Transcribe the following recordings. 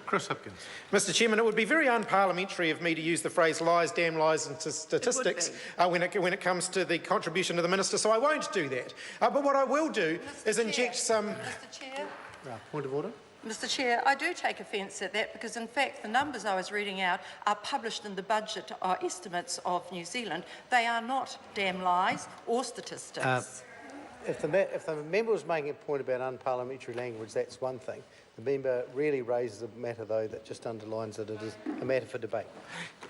Chris Hipkins. Mr Chairman, it would be very unparliamentary of me to use the phrase lies, damn lies and statistics when it comes to the contribution of the Minister, so I won't do that. But what I will do is inject some... Mr Chair. Point of order. Mr Chair, I do take offence at that because, in fact, the numbers I was reading out are published in the budget estimates of New Zealand. They are not damn lies or statistics. If the member was making a point about unparliamentary language, that's one thing. The member really raises a matter, though, that just underlines that it is a matter for debate.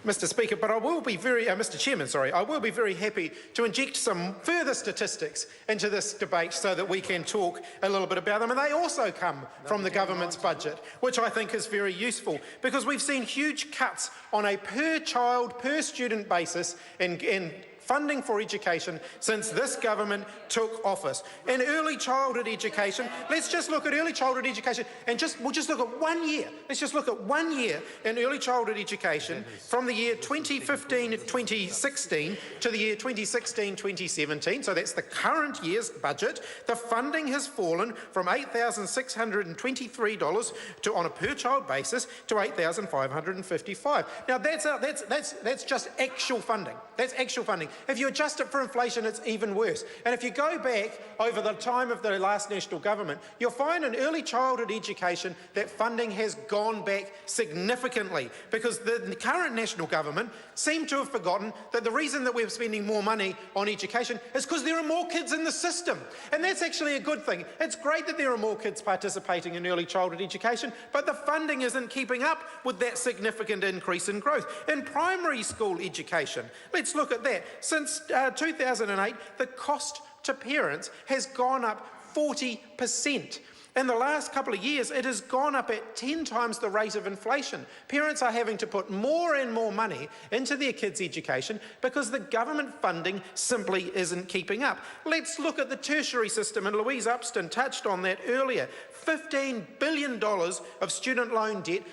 Mr Speaker, but I will be very, Mr Chairman, sorry, I will be very happy to inject some further statistics into this debate so that we can talk a little bit about them. And they also come from the government's budget, which I think is very useful, because we've seen huge cuts on a per-child, per-student basis in funding for education since this government took office. In early childhood education, let's just look at early childhood education and we'll just look at 1 year. Let's just look at 1 year in early childhood education from the year 2015-2016 to the year 2016-2017. So that's the current year's budget. The funding has fallen from $8,623 on a per-child basis to $8,555. Now that's just actual funding. That's actual funding. If you adjust it for inflation, it's even worse. And if you go back over the time of the last National Government, you'll find in early childhood education that funding has gone back significantly, because the current National Government seem to have forgotten that the reason that we're spending more money on education is because there are more kids in the system. And that's actually a good thing. It's great that there are more kids participating in early childhood education, but the funding isn't keeping up with that significant increase in growth. In primary school education, let's look at that. Since 2008, the cost to parents has gone up 40%. In the last couple of years, it has gone up at 10 times the rate of inflation. Parents are having to put more and more money into their kids' education because the government funding simply isn't keeping up. Let's look at the tertiary system, and Louise Upston touched on that earlier. $15 billion of student loan debt,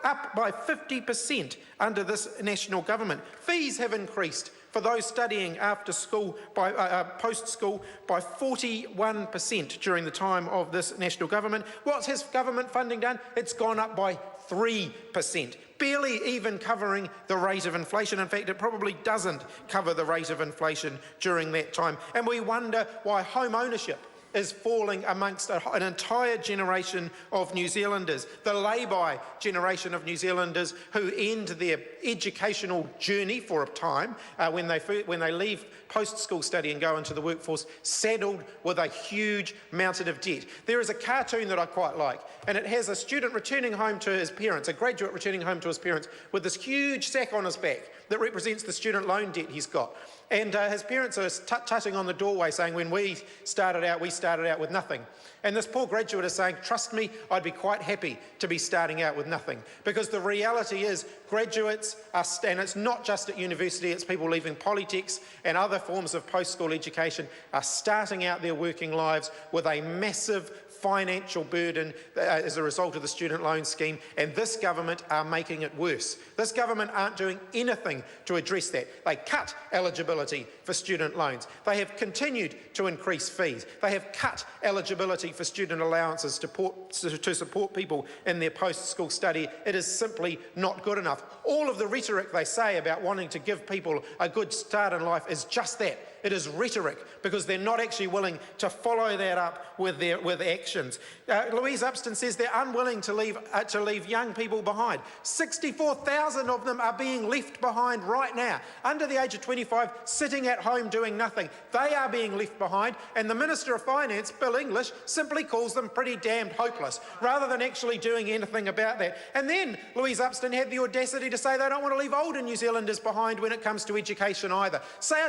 up by 50% under this National Government. Fees have increased for those studying after school, post-school, by 41% during the time of this National Government. What has government funding done? It's gone up by 3%, barely even covering the rate of inflation. In fact, it probably doesn't cover the rate of inflation during that time. And we wonder why home ownership is falling amongst an entire generation of New Zealanders, the lay-by generation of New Zealanders who end their educational journey for a time when they leave post-school study and go into the workforce, saddled with a huge mountain of debt. There is a cartoon that I quite like, and it has a student returning home to his parents, a graduate returning home to his parents, with this huge sack on his back that represents the student loan debt he's got. And his parents are tutting on the doorway saying, when we started out with nothing. And this poor graduate is saying, trust me, I'd be quite happy to be starting out with nothing. Because the reality is graduates are, and it's not just at university, it's people leaving polytechs and other forms of post-school education, are starting out their working lives with a massive financial burden as a result of the student loan scheme, and this government are making it worse. This government aren't doing anything to address that. They cut eligibility for student loans. They have continued to increase fees. They have cut eligibility for student allowances to support people in their post-school study. It is simply not good enough. All of the rhetoric they say about wanting to give people a good start in life is just that. It is rhetoric, because they're not actually willing to follow that up with actions. Louise Upston says they're unwilling to leave young people behind. 64,000 of them are being left behind right now, under the age of 25, sitting at home doing nothing. They are being left behind, and the Minister of Finance, Bill English, simply calls them pretty damned hopeless, rather than actually doing anything about that. And then Louise Upston had the audacity to say they don't want to leave older New Zealanders behind when it comes to education either.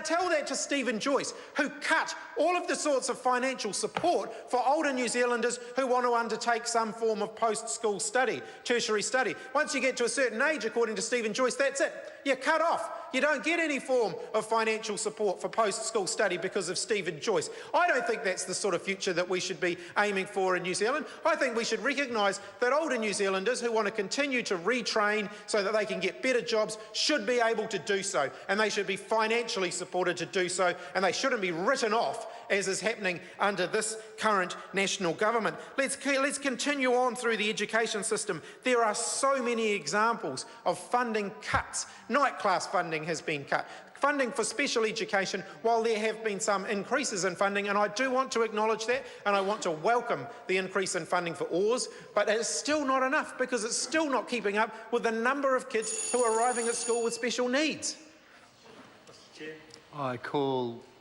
Tell that to Stephen Joyce, who cut all of the sorts of financial support for older New Zealanders who want to undertake some form of post-school study, tertiary study. Once you get to a certain age, according to Stephen Joyce, that's it. You're cut off. You don't get any form of financial support for post-school study because of Stephen Joyce. I don't think that's the sort of future that we should be aiming for in New Zealand. I think we should recognise that older New Zealanders who want to continue to retrain so that they can get better jobs should be able to do so, and they should be financially supported to do so, and they shouldn't be written off as is happening under this current national government. Let's continue on through the education system. There are so many examples of funding cuts. Night class funding has been cut. Funding for special education, while there have been some increases in funding, and I do want to acknowledge that, and I want to welcome the increase in funding for OARS, but it is still not enough because it's still not keeping up with the number of kids who are arriving at school with special needs. I call